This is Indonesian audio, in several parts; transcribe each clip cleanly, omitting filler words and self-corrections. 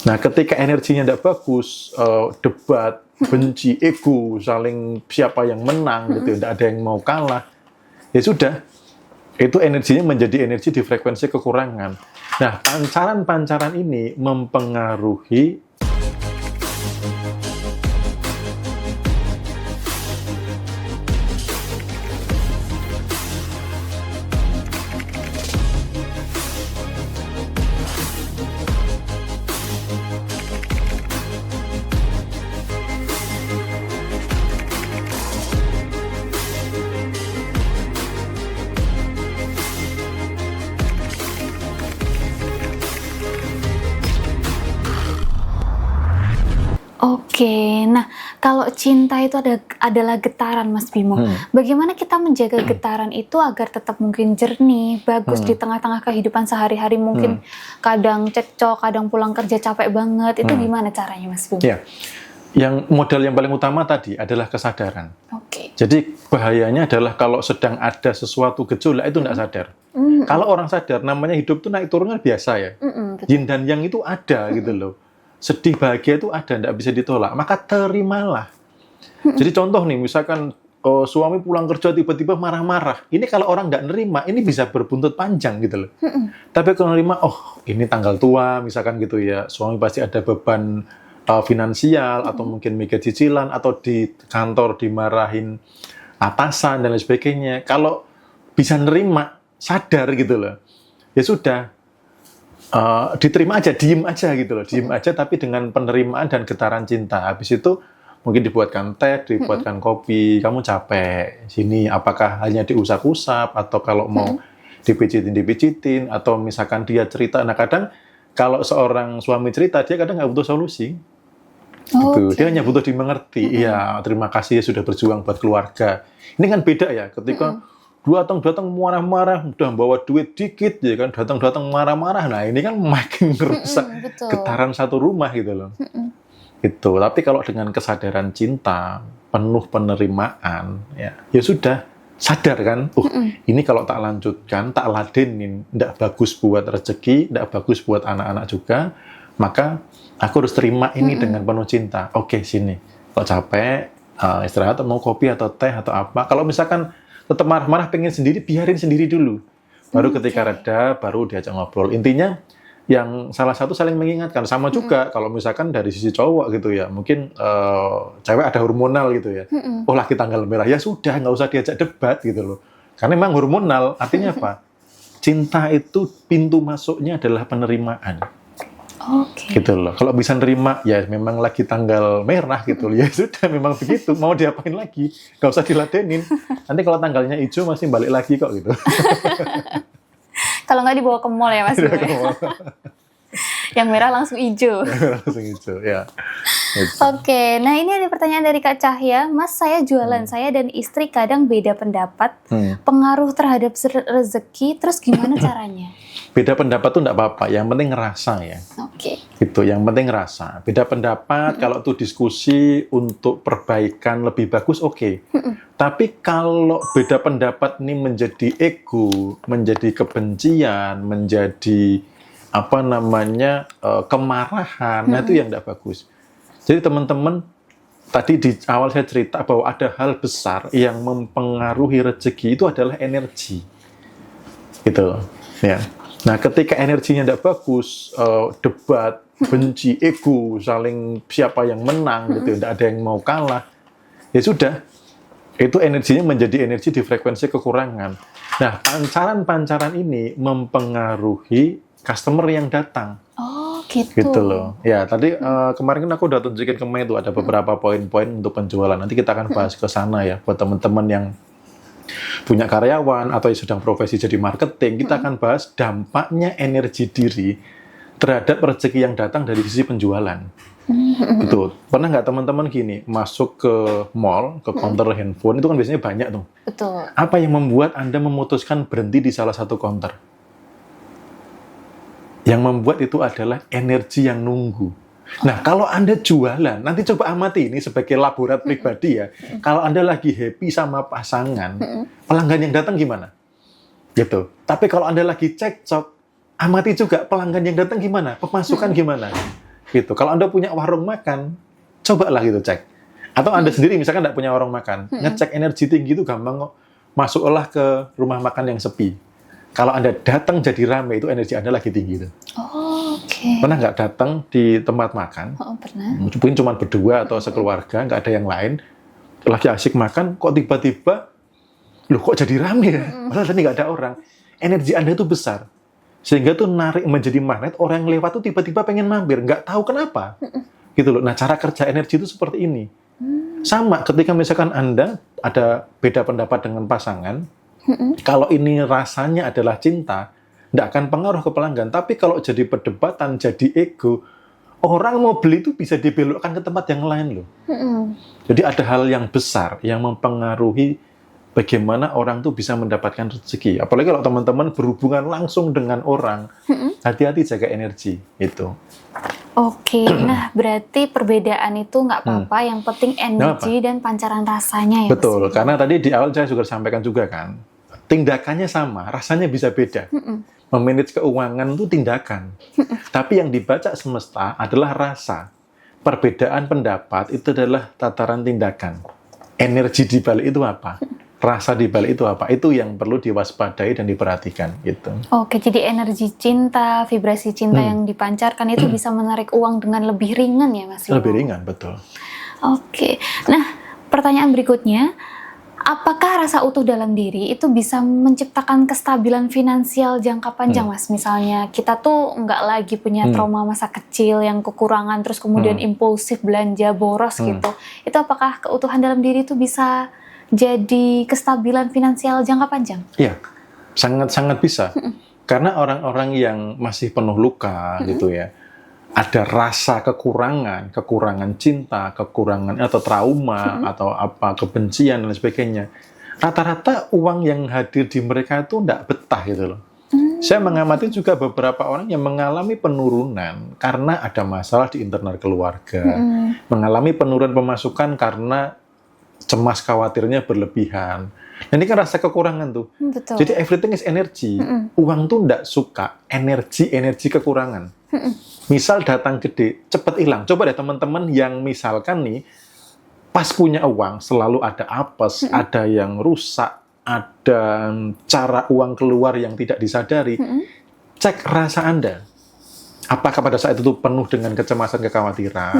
Nah, ketika energinya tidak bagus, debat, benci, ego, saling siapa yang menang, gitu, tidak ada yang mau kalah, ya sudah, itu energinya menjadi energi di frekuensi kekurangan. Nah, pancaran-pancaran ini mempengaruhi Oke, nah kalau cinta itu adalah getaran, Mas Bimo. Bagaimana kita menjaga getaran itu agar tetap mungkin jernih, bagus di tengah-tengah kehidupan sehari-hari, mungkin kadang cekcok, kadang pulang kerja capek banget, itu gimana caranya, Mas Bimo? Ya, yang modal yang paling utama tadi adalah kesadaran. Oke. Jadi bahayanya adalah kalau sedang ada sesuatu gejolak itu tidak sadar. Kalau orang sadar, namanya hidup itu naik turunnya biasa ya. Yin dan yang itu ada gitu loh. Sedih bahagia itu ada, tidak bisa ditolak. Maka terimalah. Jadi contoh nih, misalkan suami pulang kerja tiba-tiba marah-marah. Ini kalau orang nggak nerima, ini bisa berbuntut panjang gitu loh. Tapi kalau nerima, oh ini tanggal tua, misalkan gitu ya. Suami pasti ada beban finansial, atau mungkin mikir cicilan, atau di kantor dimarahin atasan, dan lain sebagainya. Kalau bisa nerima, sadar gitu loh. Ya sudah. Diterima aja, diem aja gitu loh, diem aja tapi dengan penerimaan dan getaran cinta. Habis itu mungkin dibuatkan teh, dibuatkan kopi, kamu capek, sini apakah hanya diusap-usap atau kalau mau dipijitin, atau misalkan dia cerita. Nah kadang kalau seorang suami cerita, dia kadang nggak butuh solusi. Gitu. Dia hanya butuh dimengerti. Iya, terima kasih ya sudah berjuang buat keluarga. Ini kan beda ya, ketika datang marah-marah, udah bawa duit dikit, ya kan, datang marah-marah. Nah ini kan makin merusak getaran satu rumah gitu loh. Gitu. Tapi kalau dengan kesadaran cinta, penuh penerimaan, ya sudah sadar kan. Ini kalau tak lanjutkan, tak ladenin, tidak bagus buat rezeki, tidak bagus buat anak-anak juga. Maka aku harus terima ini dengan penuh cinta. Oke, sini. Kalau capek, istirahat, mau kopi atau teh atau apa. Kalau misalkan tetap marah-marah, pengen sendiri, biarin sendiri dulu. Baru ketika reda, baru diajak ngobrol. Intinya, yang salah satu saling mengingatkan. Sama juga kalau misalkan dari sisi cowok gitu ya, mungkin cewek ada hormonal gitu ya. Oh lagi tanggal merah, ya sudah, nggak usah diajak debat gitu loh. Karena memang hormonal, artinya apa? Cinta itu pintu masuknya adalah penerimaan. Gitu loh. Kalau bisa nerima, ya memang lagi tanggal merah gitu loh. Ya sudah, memang begitu. Mau diapain lagi? Gak usah diladenin. Nanti kalau tanggalnya hijau masih balik lagi kok gitu. Kalau nggak dibawa ke mall ya Mas Bimo. Yang merah langsung hijau. Langsung hijau, ya. Oke, nah ini ada pertanyaan dari Kak Cahya. Mas, saya jualan, saya dan istri kadang beda pendapat, pengaruh terhadap rezeki, terus gimana caranya? Beda pendapat tuh enggak apa-apa, yang penting ngerasa ya. Oke. Gitu, yang penting ngerasa. Beda pendapat, kalau tuh diskusi untuk perbaikan lebih bagus, oke. Tapi kalau beda pendapat ini menjadi ego, menjadi kebencian, menjadi apa namanya kemarahan, nah itu yang enggak bagus. Jadi teman-teman, tadi di awal saya cerita bahwa ada hal besar yang mempengaruhi rezeki itu adalah energi. Gitu, ya. Nah, ketika energinya tidak bagus, debat, benci, ego, saling siapa yang menang, gitu, tidak ada yang mau kalah, ya sudah, itu energinya menjadi energi di frekuensi kekurangan. Nah, pancaran-pancaran ini mempengaruhi customer yang datang. Oh, gitu. Gitu loh. Ya, tadi kemarin kan aku udah tunjukin ke Mei itu ada beberapa poin-poin untuk penjualan. Nanti kita akan bahas ke sana ya, buat teman-teman yang punya karyawan atau yang sedang profesi jadi marketing, kita akan bahas dampaknya energi diri terhadap rezeki yang datang dari sisi penjualan. Itu pernah nggak teman-teman gini masuk ke mall, ke counter handphone itu kan biasanya banyak tuh. Betul. Apa yang membuat Anda memutuskan berhenti di salah satu counter? Yang membuat itu adalah energi yang nunggu. Nah, kalau Anda jualan, nanti coba amati ini sebagai laborat pribadi ya. Kalau Anda lagi happy sama pasangan, pelanggan yang datang gimana? Gitu. Tapi kalau Anda lagi cekcok, amati juga pelanggan yang datang gimana? Pemasukan gimana? gitu. Kalau Anda punya warung makan, cobalah gitu cek. Atau Anda sendiri misalkan nggak punya warung makan, ngecek energi tinggi itu gampang kok. Masuklah ke rumah makan yang sepi. Kalau Anda datang jadi rame, itu energi Anda lagi tinggi. Tuh. Oh, oke. Pernah nggak datang di tempat makan? Oh, pernah. Mungkin cuma berdua atau sekeluarga, nggak ada yang lain. Lagi asik makan, kok tiba-tiba, loh kok jadi rame ya? Padahal tadi nggak ada orang. Energi Anda itu besar. Sehingga tuh narik menjadi magnet, orang yang lewat tuh tiba-tiba pengen mampir. Nggak tahu kenapa. Gitu loh. Nah, cara kerja energi itu seperti ini. Sama ketika misalkan Anda ada beda pendapat dengan pasangan, kalau ini rasanya adalah cinta, tidak akan pengaruh ke pelanggan. Tapi kalau jadi perdebatan, jadi ego, orang mau beli itu bisa dibelokkan ke tempat yang lain loh. Jadi ada hal yang besar yang mempengaruhi bagaimana orang tuh bisa mendapatkan rezeki. Apalagi kalau teman-teman berhubungan langsung dengan orang, hati-hati jaga energi itu. Oke, nah berarti perbedaan itu nggak apa-apa, yang penting energi dan pancaran rasanya ya. Betul, karena tadi di awal saya juga sampaikan juga kan, tindakannya sama, rasanya bisa beda. Memanage keuangan itu tindakan, tapi yang dibaca semesta adalah rasa. Perbedaan pendapat itu adalah tataran tindakan. Energi di balik itu apa? Rasa di balik itu apa? Itu yang perlu diwaspadai dan diperhatikan gitu. Oke, jadi energi cinta, vibrasi cinta yang dipancarkan itu bisa menarik uang dengan lebih ringan ya Mas Bimo? Lebih ringan, betul. Oke, nah pertanyaan berikutnya, apakah rasa utuh dalam diri itu bisa menciptakan kestabilan finansial jangka panjang Mas? Misalnya kita tuh nggak lagi punya trauma masa kecil yang kekurangan, terus kemudian impulsif belanja boros gitu. Itu apakah keutuhan dalam diri itu bisa jadi kestabilan finansial jangka panjang? Iya, sangat-sangat bisa. Karena orang-orang yang masih penuh luka gitu ya, ada rasa kekurangan cinta, kekurangan atau trauma atau apa kebencian dan sebagainya. Rata-rata uang yang hadir di mereka itu tidak betah gitu loh. Saya mengamati juga beberapa orang yang mengalami penurunan karena ada masalah di internal keluarga, mengalami penurunan pemasukan karena cemas khawatirnya berlebihan. Nah, ini kan rasa kekurangan tuh. Betul. Jadi everything is energy. Uang tuh tidak suka energi kekurangan. Misal datang gede, cepat hilang. Coba deh teman-teman yang misalkan nih, pas punya uang, selalu ada apes, ada yang rusak, ada cara uang keluar yang tidak disadari. Cek rasa Anda. Apakah pada saat itu penuh dengan kecemasan, kekhawatiran,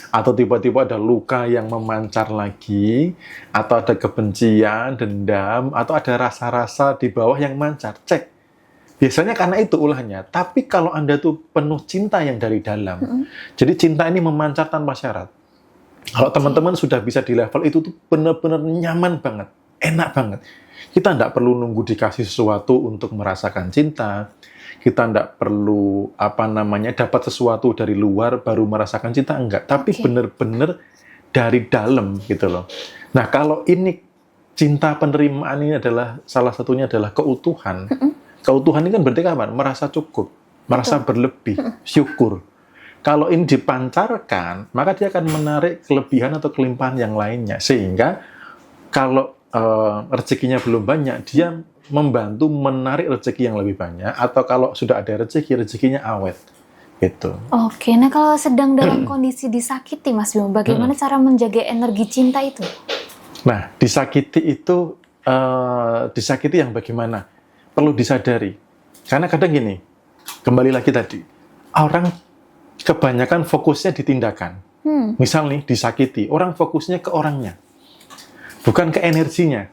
atau tiba-tiba ada luka yang memancar lagi, atau ada kebencian, dendam, atau ada rasa-rasa di bawah yang mancar. Cek. Biasanya karena itu ulahnya. Tapi kalau Anda tuh penuh cinta yang dari dalam, jadi cinta ini memancar tanpa syarat. Kalau teman-teman sudah bisa di level itu tuh benar-benar nyaman banget, enak banget. Kita tidak perlu nunggu dikasih sesuatu untuk merasakan cinta. Kita tidak perlu dapat sesuatu dari luar baru merasakan cinta, enggak. Tapi benar-benar dari dalam gitu loh. Nah, kalau ini cinta penerimaan ini adalah salah satunya adalah keutuhan. Keutuhan ini kan berarti apa? Merasa cukup, merasa berlebih, syukur. Kalau ini dipancarkan, maka dia akan menarik kelebihan atau kelimpahan yang lainnya. Sehingga kalau rezekinya belum banyak, dia membantu menarik rezeki yang lebih banyak, atau kalau sudah ada rezeki, rezekinya awet. Gitu. Oke, nah kalau sedang dalam kondisi disakiti Mas Bimo, bagaimana cara menjaga energi cinta itu? Nah, disakiti itu, disakiti yang bagaimana? Perlu disadari. Karena kadang gini, kembali lagi tadi, orang kebanyakan fokusnya di tindakan. Misal nih, disakiti, orang fokusnya ke orangnya, bukan ke energinya.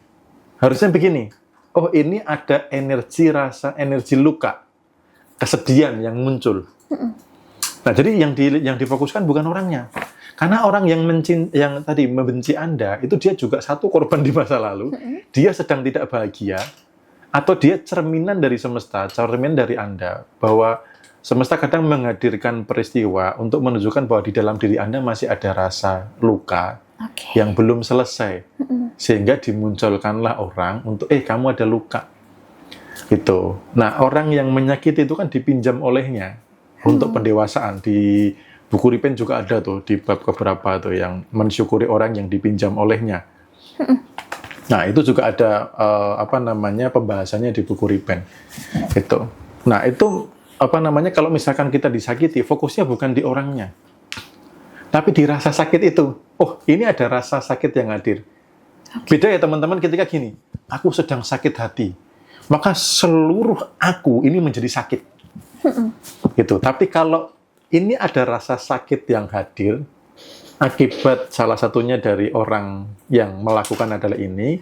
Harusnya begini, oh ini ada energi rasa, energi luka, kesedihan yang muncul. Nah, jadi yang difokuskan bukan orangnya. Karena orang yang tadi membenci Anda, itu dia juga satu korban di masa lalu, dia sedang tidak bahagia, atau dia cerminan dari semesta, cerminan dari Anda, bahwa semesta kadang menghadirkan peristiwa untuk menunjukkan bahwa di dalam diri Anda masih ada rasa luka, yang belum selesai, sehingga dimunculkanlah orang untuk kamu ada luka gitu. Nah, orang yang menyakiti itu kan dipinjam olehnya untuk pendewasaan. Di buku Ripen juga ada tuh di bab keberapa tuh yang mensyukuri orang yang dipinjam olehnya. Nah, itu juga ada pembahasannya di buku Ripen gitu. Nah, itu kalau misalkan kita disakiti, fokusnya bukan di orangnya, tapi di rasa sakit itu. Oh, ini ada rasa sakit yang hadir. Beda ya teman-teman ketika gini, aku sedang sakit hati, maka seluruh aku ini menjadi sakit. Gitu. Tapi kalau ini ada rasa sakit yang hadir, akibat salah satunya dari orang yang melakukan adalah ini,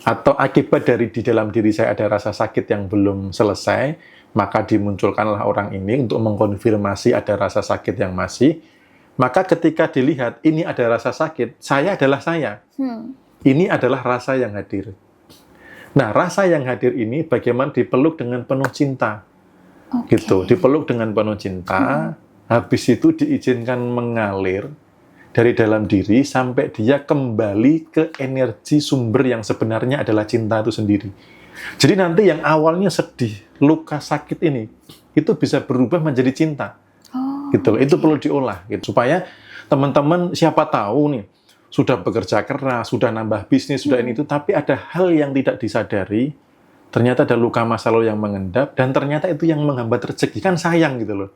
atau akibat dari di dalam diri saya ada rasa sakit yang belum selesai, maka dimunculkanlah orang ini untuk mengkonfirmasi ada rasa sakit yang masih. Maka ketika dilihat ini ada rasa sakit, saya adalah saya. Ini adalah rasa yang hadir. Nah, rasa yang hadir ini bagaimana dipeluk dengan penuh cinta. Gitu, dipeluk dengan penuh cinta, habis itu diizinkan mengalir dari dalam diri sampai dia kembali ke energi sumber yang sebenarnya adalah cinta itu sendiri. Jadi nanti yang awalnya sedih, luka sakit ini, itu bisa berubah menjadi cinta. Gitu, itu perlu diolah gitu, supaya teman-teman siapa tahu nih sudah bekerja keras, sudah nambah bisnis, sudah ini itu, tapi ada hal yang tidak disadari, ternyata ada luka masa lalu yang mengendap, dan ternyata itu yang menghambat rezeki, kan sayang gitu loh.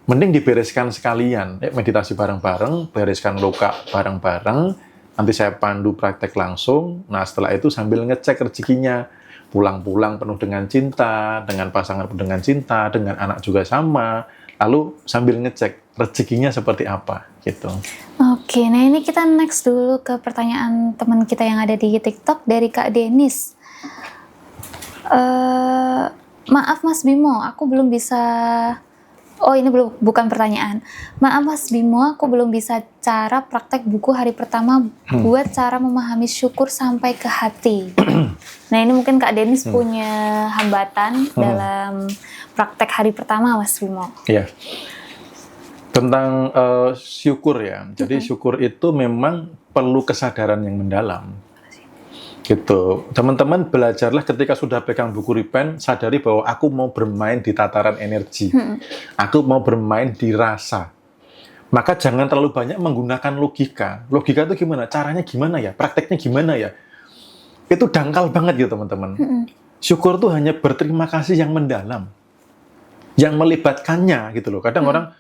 Mending dibereskan sekalian, meditasi bareng-bareng, bereskan luka bareng-bareng, nanti saya pandu praktek langsung, nah setelah itu sambil ngecek rezekinya, pulang-pulang penuh dengan cinta, dengan pasangan penuh dengan cinta, dengan anak juga sama, lalu sambil ngecek rezekinya seperti apa gitu. Oke, nah ini kita next dulu ke pertanyaan teman kita yang ada di TikTok dari Kak Denis. Maaf Mas Bimo, aku belum bisa. Oh, ini bukan pertanyaan. Maaf Mas Bimo, aku belum bisa cara praktek buku hari pertama buat cara memahami syukur sampai ke hati. Nah, ini mungkin Kak Denis punya hambatan dalam praktek hari pertama Mas Bimo. Iya. Tentang syukur ya. Jadi syukur itu memang perlu kesadaran yang mendalam. Gitu. Teman-teman belajarlah ketika sudah pegang buku Repent, sadari bahwa aku mau bermain di tataran energi. Aku mau bermain di rasa. Maka jangan terlalu banyak menggunakan logika. Logika itu gimana? Caranya gimana ya? Prakteknya gimana ya? Itu dangkal banget gitu teman-teman. Syukur itu hanya berterima kasih yang mendalam. Yang melibatkannya gitu loh. Kadang orang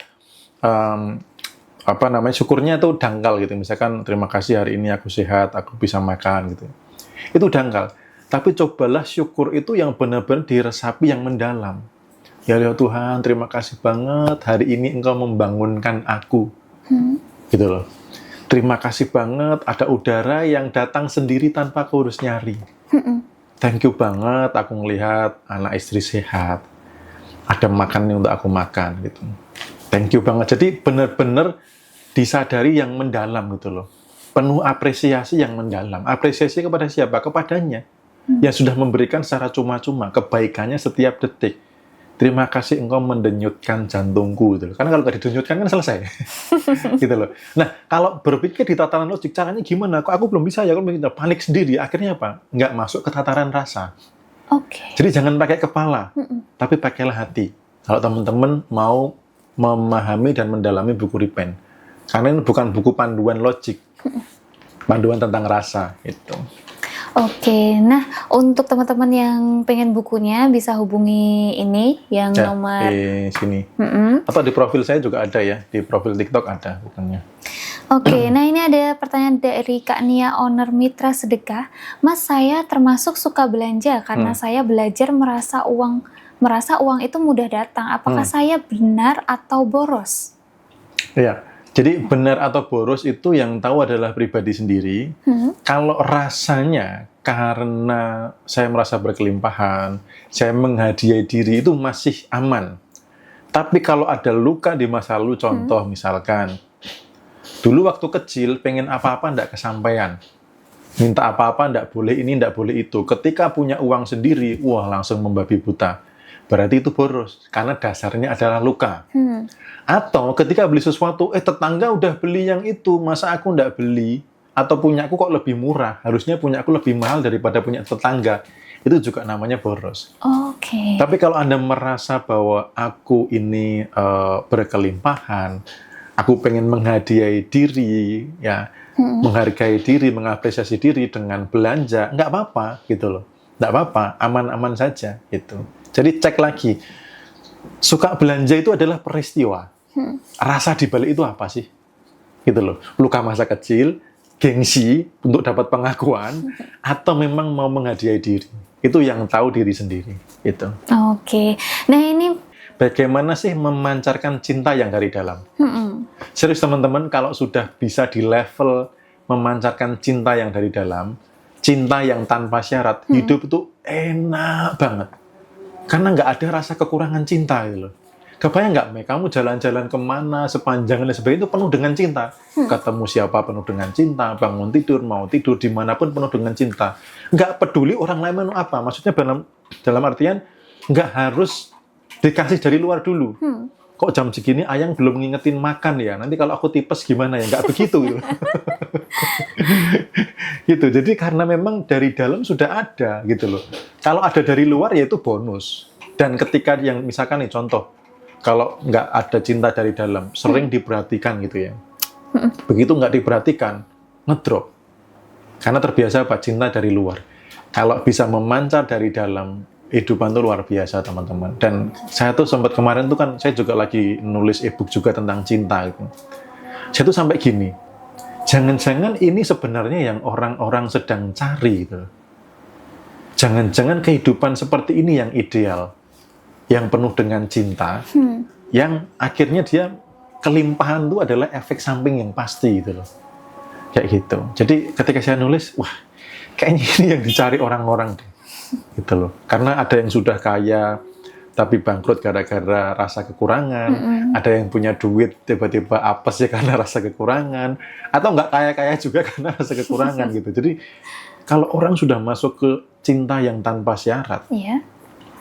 syukurnya itu dangkal gitu. Misalkan terima kasih hari ini aku sehat, aku bisa makan gitu. Itu dangkal. Tapi cobalah syukur itu yang benar-benar diresapi yang mendalam. Ya Tuhan, terima kasih banget hari ini Engkau membangunkan aku. Gitu loh. Terima kasih banget ada udara yang datang sendiri tanpa aku harus nyari. Thank you banget aku ngelihat anak istri sehat. Ada makan untuk aku makan gitu. Thank you banget. Jadi benar-benar disadari yang mendalam gitu loh. Penuh apresiasi yang mendalam. Apresiasi kepada siapa? Kepadanya. Yang sudah memberikan secara cuma-cuma kebaikannya setiap detik. Terima kasih engkau mendenyutkan jantungku gitu loh. Karena kalau nggak didenyutkan kan selesai. Gitu loh. Nah, kalau berpikir di tataran logik, caranya gimana? Kok aku belum bisa ya? Aku panik sendiri. Akhirnya apa? Nggak masuk ke tataran rasa. Jadi jangan pakai kepala, tapi pakailah hati. Kalau teman-teman mau memahami dan mendalami buku Repent. Karena ini bukan buku panduan logik. Panduan tentang rasa itu. Oke, nah untuk teman-teman yang pengen bukunya bisa hubungi ini yang ya, nomor di sini. Atau di profil saya juga ada ya, di profil TikTok ada bukunya. Oke, nah ini ada pertanyaan dari Kak Nia Owner Mitra Sedekah. Mas, saya termasuk suka belanja karena saya belajar merasa uang itu mudah datang. Apakah saya benar atau boros? Iya. Jadi benar atau boros itu yang tahu adalah pribadi sendiri. Kalau rasanya karena saya merasa berkelimpahan, saya menghadiahi diri itu masih aman. Tapi kalau ada luka di masa lalu, contoh misalkan, dulu waktu kecil pengen apa-apa enggak kesampaian. Minta apa-apa enggak boleh ini, enggak boleh itu. Ketika punya uang sendiri, wah langsung membabi buta. Berarti itu boros, karena dasarnya adalah luka. Atau ketika beli sesuatu, tetangga udah beli yang itu, masa aku nggak beli? Atau punya aku kok lebih murah, harusnya punya aku lebih mahal daripada punya tetangga. Itu juga namanya boros. Tapi kalau Anda merasa bahwa aku ini berkelimpahan, aku pengen menghadiahi diri, ya, menghargai diri, mengapresiasi diri dengan belanja, nggak apa-apa gitu loh. Nggak apa-apa, aman-aman saja gitu. Jadi cek lagi. Suka belanja itu adalah peristiwa. Rasa di balik itu apa sih? Gitu loh. Luka masa kecil, gengsi untuk dapat pengakuan, atau memang mau menghadiahi diri. Itu yang tahu diri sendiri. Itu. Oke. Nah ini Bagaimana sih memancarkan cinta yang dari dalam? Serius teman-teman, kalau sudah bisa di level memancarkan cinta yang dari dalam, cinta yang tanpa syarat, hidup itu enak banget. Karena nggak ada rasa kekurangan cinta gitu loh. Kebayang nggak, Mei, kamu jalan-jalan kemana, sepanjang dan sebagainya itu penuh dengan cinta. Ketemu siapa penuh dengan cinta, bangun tidur, mau tidur, dimanapun penuh dengan cinta. Nggak peduli orang lain mau apa. Maksudnya dalam artian, nggak harus dikasih dari luar dulu. Kok jam segini ayang belum ngingetin makan ya? Nanti kalau aku tipes gimana ya? Nggak begitu. Gitu. Gitu. Jadi karena memang dari dalam sudah ada gitu loh. Kalau ada dari luar ya itu bonus. Dan ketika yang misalkan nih contoh, kalau nggak ada cinta dari dalam, sering diperhatikan gitu ya. Begitu nggak diperhatikan, ngedrop. Karena terbiasa apa? Cinta dari luar. Kalau bisa memancar dari dalam, kehidupan itu luar biasa teman-teman. Dan saya tuh sempat kemarin tuh kan saya juga lagi nulis ebook juga tentang cinta gitu. Saya tuh sampai gini, jangan-jangan ini sebenarnya yang orang-orang sedang cari gitu. Jangan-jangan kehidupan seperti ini yang ideal, yang penuh dengan cinta, yang akhirnya dia kelimpahan itu adalah efek samping yang pasti gitu loh. Kayak gitu. Jadi ketika saya nulis, wah kayaknya ini yang dicari orang-orang deh. Gitu loh. Karena ada yang sudah kaya tapi bangkrut gara-gara rasa kekurangan, ada yang punya duit tiba-tiba apes ya karena rasa kekurangan, atau nggak kaya-kaya juga karena rasa kekurangan gitu. Jadi kalau orang sudah masuk ke cinta yang tanpa syarat,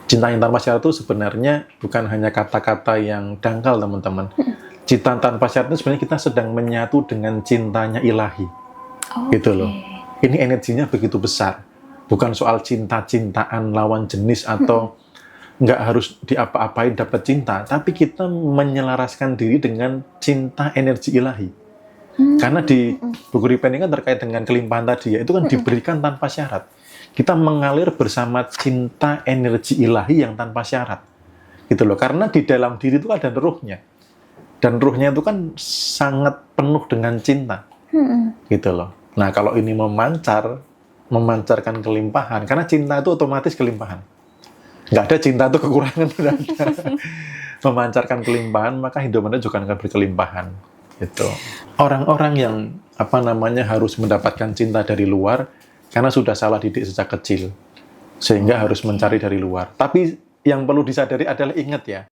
cinta yang tanpa syarat itu sebenarnya bukan hanya kata-kata yang dangkal teman-teman. Cinta tanpa syarat itu sebenarnya kita sedang menyatu dengan cintanya ilahi, gitu loh. Ini energinya begitu besar. Bukan soal cinta-cintaan lawan jenis atau nggak harus diapa-apain dapat cinta, tapi kita menyelaraskan diri dengan cinta energi ilahi. Karena di buku Repent ini kan terkait dengan kelimpahan tadi ya, itu kan diberikan tanpa syarat. Kita mengalir bersama cinta energi ilahi yang tanpa syarat. Gitu loh. Karena di dalam diri itu ada ruhnya. Dan ruhnya itu kan sangat penuh dengan cinta. Gitu loh. Nah, kalau ini memancarkan kelimpahan, karena cinta itu otomatis kelimpahan. Nggak ada cinta itu kekurangan, tidak ada. Memancarkan kelimpahan, maka hidup Anda juga akan berkelimpahan. Gitu. Orang-orang yang harus mendapatkan cinta dari luar, karena sudah salah didik sejak kecil, sehingga harus mencari dari luar. Tapi yang perlu disadari adalah ingat ya,